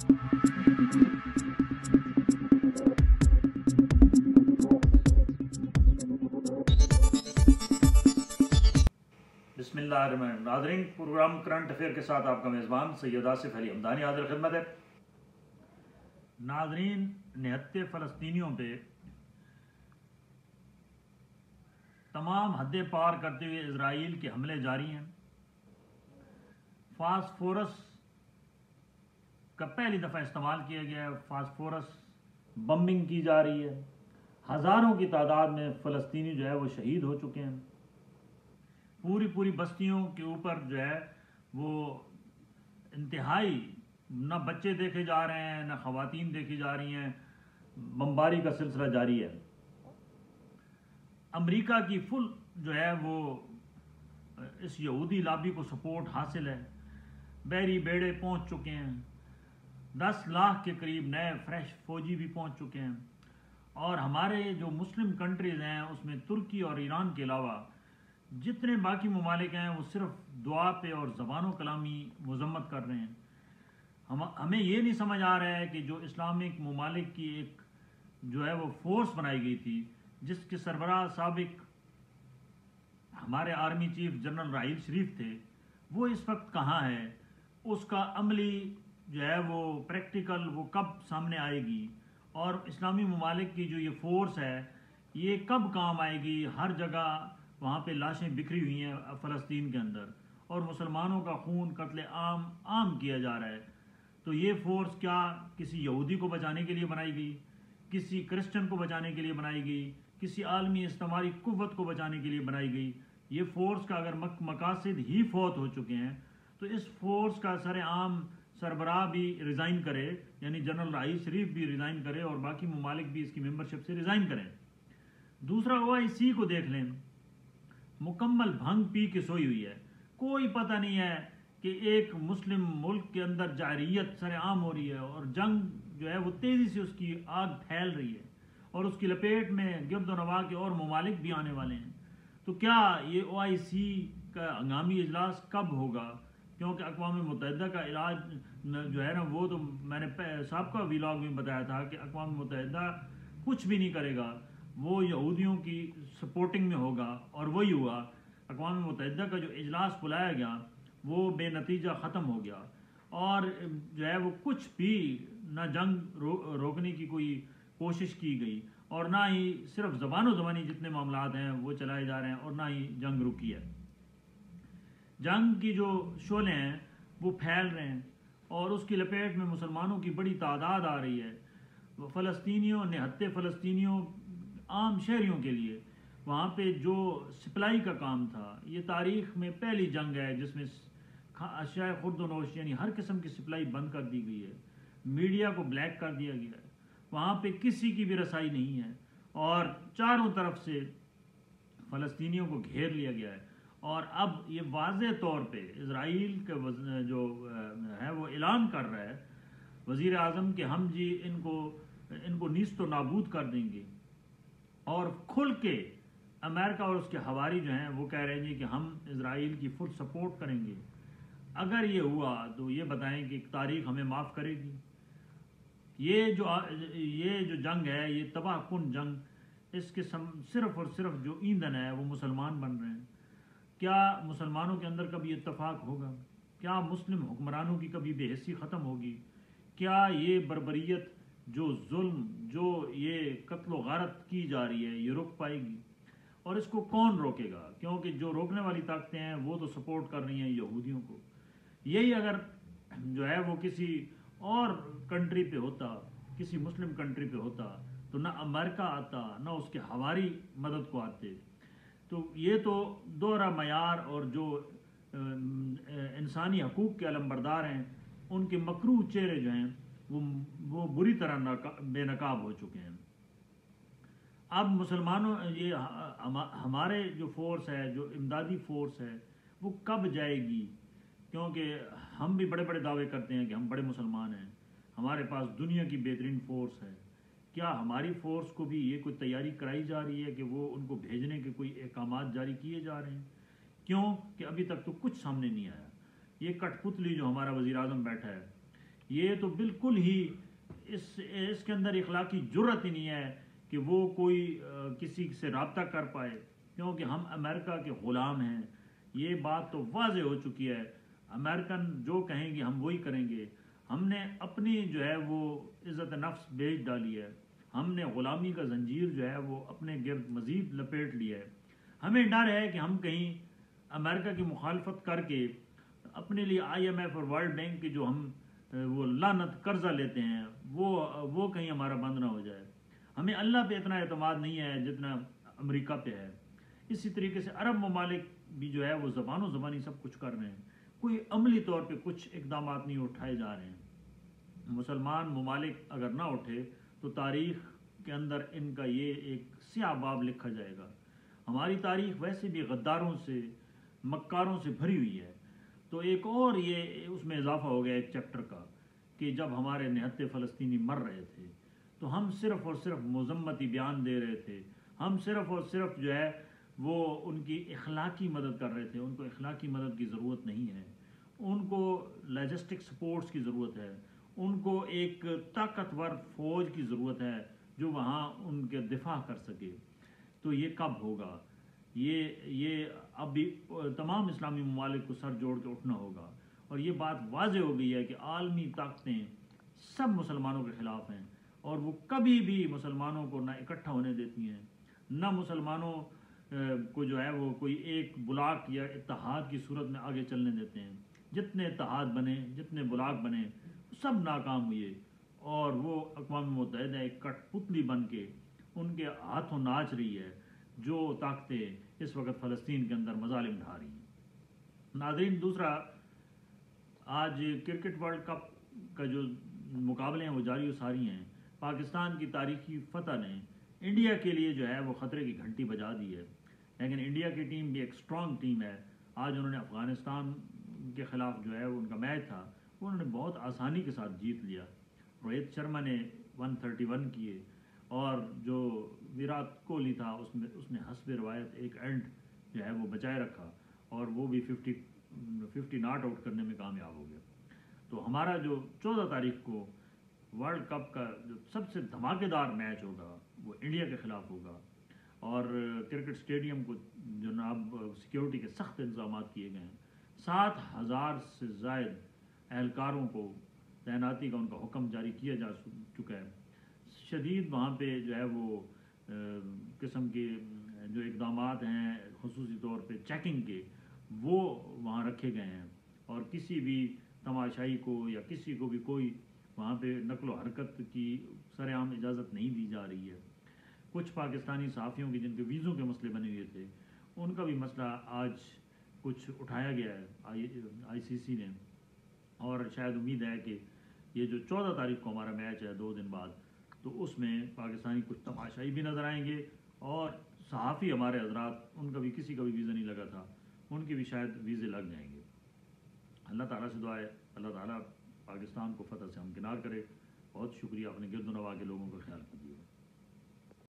بسم اللہ الرحمن الرحیم۔ ناظرین، پروگرام کرنٹ افیئر کے ساتھ آپ کا میزبان سید آصف علی حمدانی حاضر خدمت ہے۔ ناظرین، نہتے فلسطینیوں پہ تمام حدیں پار کرتے ہوئے اسرائیل کے حملے جاری ہیں۔ فاسفورس کا پہلی دفعہ استعمال کیا گیا ہے، فاسفورس بمبنگ کی جا رہی ہے، ہزاروں کی تعداد میں فلسطینی جو ہے وہ شہید ہو چکے ہیں۔ پوری بستیوں کے اوپر جو ہے وہ انتہائی نہ بچے دیکھے جا رہے ہیں نہ خواتین دیکھی جا رہی ہیں، بمباری کا سلسلہ جاری ہے۔ امریکہ کی فل جو ہے وہ اس یہودی لابی کو سپورٹ حاصل ہے، بحری بیڑے پہنچ چکے ہیں، 10 لاکھ کے قریب نئے فریش فوجی بھی پہنچ چکے ہیں، اور ہمارے جو مسلم کنٹریز ہیں اس میں ترکی اور ایران کے علاوہ جتنے باقی ممالک ہیں وہ صرف دعا پہ اور زبان و کلامی مذمت کر رہے ہیں۔ ہمیں یہ نہیں سمجھ آ رہا ہے کہ جو اسلامک ممالک کی ایک جو ہے وہ فورس بنائی گئی تھی، جس کے سربراہ سابق ہمارے army chief general Raheel Sharif تھے، وہ اس وقت کہاں ہے، اس کا عملی جو ہے وہ پریکٹیکل وہ کب سامنے آئے گی، اور اسلامی ممالک کی جو یہ فورس ہے یہ کب کام آئے گی۔ ہر جگہ وہاں پہ لاشیں بکھری ہوئی ہیں فلسطین کے اندر، اور مسلمانوں کا خون قتل عام کیا جا رہا ہے۔ تو یہ فورس کیا کسی یہودی کو بچانے کے لیے بنائی گئی، کسی کرسچن کو بچانے کے لیے بنائی گئی، کسی عالمی استعماری قوت کو بچانے کے لیے بنائی گئی؟ یہ فورس کا اگر مقاصد ہی فوت ہو چکے ہیں تو اس فورس کا سر عام سربراہ بھی ریزائن کرے، یعنی جنرل راحیل شریف بھی ریزائن کرے، اور باقی ممالک بھی اس کی ممبرشپ سے ریزائن کریں۔ دوسرا OIC کو دیکھ لیں، مکمل بھنگ پی کے سوئی ہوئی ہے، کوئی پتہ نہیں ہے کہ ایک مسلم ملک کے اندر جارحیت سر عام ہو رہی ہے، اور جنگ جو ہے وہ تیزی سے اس کی آگ پھیل رہی ہے، اور اس کی لپیٹ میں گرد و نواح کے اور ممالک بھی آنے والے ہیں۔ تو کیا یہ OIC کا ہنگامی اجلاس کب ہوگا؟ کیونکہ اقوام متحدہ کا علاج جو ہے نا، وہ تو میں نے سابقہ ویلاگ میں بتایا تھا کہ اقوام متحدہ کچھ بھی نہیں کرے گا، وہ یہودیوں کی سپورٹنگ میں ہوگا، اور وہی ہوا۔ اقوام متحدہ کا جو اجلاس بلایا گیا وہ بے نتیجہ ختم ہو گیا، اور جو ہے وہ کچھ بھی نہ جنگ روکنے کی کوئی کوشش کی گئی، اور نہ ہی صرف زبان و زبانی جتنے معاملات ہیں وہ چلائے جا رہے ہیں، اور نہ ہی جنگ رکی ہے۔ جنگ کی جو شعلے ہیں وہ پھیل رہے ہیں، اور اس کی لپیٹ میں مسلمانوں کی بڑی تعداد آ رہی ہے۔ فلسطینیوں، نہتے فلسطینیوں، عام شہریوں کے لیے وہاں پہ جو سپلائی کا کام تھا، یہ تاریخ میں پہلی جنگ ہے جس میں اشیاء خورد و نوش یعنی ہر قسم کی سپلائی بند کر دی گئی ہے، میڈیا کو بلیک کر دیا گیا ہے، وہاں پہ کسی کی بھی رسائی نہیں ہے، اور چاروں طرف سے فلسطینیوں کو گھیر لیا گیا ہے۔ اور اب یہ واضح طور پہ اسرائیل کا جو ہے وہ اعلان کر رہا ہے وزیر اعظم کہ ہم جی ان کو نیست و نابود کر دیں گے، اور کھل کے امریکہ اور اس کے حواری جو ہیں وہ کہہ رہے ہیں کہ ہم اسرائیل کی فل سپورٹ کریں گے۔ اگر یہ ہوا تو یہ بتائیں کہ تاریخ ہمیں معاف کرے گی؟ یہ جو جنگ ہے یہ تباہ کن جنگ، اس کے صرف اور صرف جو ایندھن ہے وہ مسلمان بن رہے ہیں۔ کیا مسلمانوں کے اندر کبھی اتفاق ہوگا؟ کیا مسلم حکمرانوں کی کبھی بے حسی ختم ہوگی؟ کیا یہ بربریت، جو ظلم، جو یہ قتل و غارت کی جا رہی ہے، یہ رک پائے گی؟ اور اس کو کون روکے گا؟ کیونکہ جو روکنے والی طاقتیں ہیں وہ تو سپورٹ کر رہی ہیں یہودیوں کو۔ یہی اگر جو ہے وہ کسی اور کنٹری پہ ہوتا، کسی مسلم کنٹری پہ ہوتا، تو نہ امریکہ آتا نہ اس کے حواری مدد کو آتے۔ تو یہ تو دوہرا معیار، اور جو انسانی حقوق کے علمبردار ہیں ان کے مکروہ چہرے جو ہیں وہ بری طرح بے نقاب ہو چکے ہیں۔ اب مسلمانوں یہ ہمارے جو فورس ہے، جو امدادی فورس ہے، وہ کب جائے گی؟ کیونکہ ہم بھی بڑے بڑے دعوے کرتے ہیں کہ ہم بڑے مسلمان ہیں، ہمارے پاس دنیا کی بہترین فورس ہے۔ کیا ہماری فورس کو بھی یہ کوئی تیاری کرائی جا رہی ہے کہ وہ ان کو بھیجنے کے کوئی احکامات جاری کیے جا رہے ہیں؟ کیوں کہ ابھی تک تو کچھ سامنے نہیں آیا۔ یہ کٹ پتلی جو ہمارا وزیر اعظم بیٹھا ہے، یہ تو بالکل ہی اس کے اندر اخلاقی جرت ہی نہیں ہے کہ وہ کوئی کسی سے رابطہ کر پائے، کیونکہ ہم امریکہ کے غلام ہیں. یہ بات تو واضح ہو چکی ہے. امریکن جو کہیں گے ہم وہی کریں گے. ہم نے اپنی جو ہے وہ عزت نفس بیچ ڈالی ہے. ہم نے غلامی کا زنجیر جو ہے وہ اپنے گرد مزید لپیٹ لیا ہے. ہمیں ڈر ہے کہ ہم کہیں امریکہ کی مخالفت کر کے اپنے لیے آئی ایم ایف اور ورلڈ بینک کی جو ہم وہ لعنت قرضہ لیتے ہیں وہ کہیں ہمارا بند نہ ہو جائے. ہمیں اللہ پہ اتنا اعتماد نہیں ہے جتنا امریکہ پہ ہے. اسی طریقے سے عرب ممالک بھی جو ہے وہ زبان و زبانی سب کچھ کر رہے ہیں، کوئی عملی طور پہ کچھ اقدامات نہیں اٹھائے جا رہے ہیں. مسلمان ممالک اگر نہ اٹھے تو تاریخ کے اندر ان کا یہ ایک سیاہ باب لکھا جائے گا. ہماری تاریخ ویسے بھی غداروں سے مکاروں سے بھری ہوئی ہے، تو ایک اور یہ اس میں اضافہ ہو گیا ایک چیپٹر کا کہ جب ہمارے نہتے فلسطینی مر رہے تھے تو ہم صرف اور صرف مذمتی بیان دے رہے تھے. ہم صرف اور صرف جو ہے وہ ان کی اخلاقی مدد کر رہے تھے. ان کو اخلاقی مدد کی ضرورت نہیں ہے، ان کو لاجسٹک سپورٹس کی ضرورت ہے. ان کو ایک طاقتور فوج کی ضرورت ہے جو وہاں ان کے دفاع کر سکے. تو یہ کب ہوگا؟ یہ اب بھی تمام اسلامی ممالک کو سر جوڑ کے اٹھنا ہوگا. اور یہ بات واضح ہو گئی ہے کہ عالمی طاقتیں سب مسلمانوں کے خلاف ہیں، اور وہ کبھی بھی مسلمانوں کو نہ اکٹھا ہونے دیتی ہیں، نہ مسلمانوں کو جو ہے وہ کوئی ایک بلاک یا اتحاد کی صورت میں آگے چلنے دیتے ہیں. جتنے اتحاد بنے، جتنے بلاک بنے، سب ناکام ہوئے، اور وہ اقوام متحدہ ایک کٹ پتلی بن کے ان کے ہاتھوں ناچ رہی ہے جو طاقتیں اس وقت فلسطین کے اندر مظالم ڈھا رہی ہیں. ناظرین، دوسرا، آج کرکٹ ورلڈ کپ کا جو مقابلے ہیں وہ جاری و ساری ہیں. پاکستان کی تاریخی فتح نے انڈیا کے لیے جو ہے وہ خطرے کی گھنٹی بجا دی ہے، لیکن انڈیا کی ٹیم بھی ایک سٹرانگ ٹیم ہے. آج انہوں نے افغانستان کے خلاف جو ہے وہ ان کا میچ تھا، وہ انہوں نے بہت آسانی کے ساتھ جیت لیا. روہت شرما نے 131 کیے، اور جو ویرات کوہلی تھا اس نے حسب روایت ایک اینڈ جو ہے وہ بچائے رکھا، اور وہ بھی 50 ناٹ آؤٹ کرنے میں کامیاب ہو گیا. تو ہمارا جو 14 تاریخ کو ورلڈ کپ کا جو سب سے دھماکے دار میچ ہوگا وہ انڈیا کے خلاف ہوگا. اور کرکٹ اسٹیڈیم کو جناب سیکیورٹی کے سخت انتظامات کیے گئے ہیں. 7,000 سے زائد اہلکاروں کو تعیناتی کا ان کا حکم جاری کیا جا چکا ہے. شدید وہاں پہ جو ہے وہ قسم کے جو اقدامات ہیں خصوصی طور پہ چیکنگ کے، وہ وہاں رکھے گئے ہیں، اور کسی بھی تماشائی کو یا کسی کو بھی کوئی وہاں پہ نقل و حرکت کی سر عام اجازت نہیں دی جا رہی ہے. کچھ پاکستانی صحافیوں کے جن کے ویزوں کے مسئلے بنے ہوئے تھے، ان کا بھی مسئلہ آج کچھ اٹھایا گیا ہے آئی سی سی نے، اور شاید امید ہے کہ یہ جو 14 تاریخ کو ہمارا میچ ہے 2 دن بعد، تو اس میں پاکستانی کچھ تماشائی بھی نظر آئیں گے، اور صحافی ہمارے حضرات، ان کا بھی کسی کا بھی ویزا نہیں لگا تھا، ان کے بھی شاید ویزے لگ جائیں گے. اللہ تعالیٰ سے دعا ہے اللہ تعالیٰ پاکستان کو فتح سے ہمکنار کرے. بہت شکریہ. اپنے گرد و نواح کے لوگوں کا خیال کیجیے.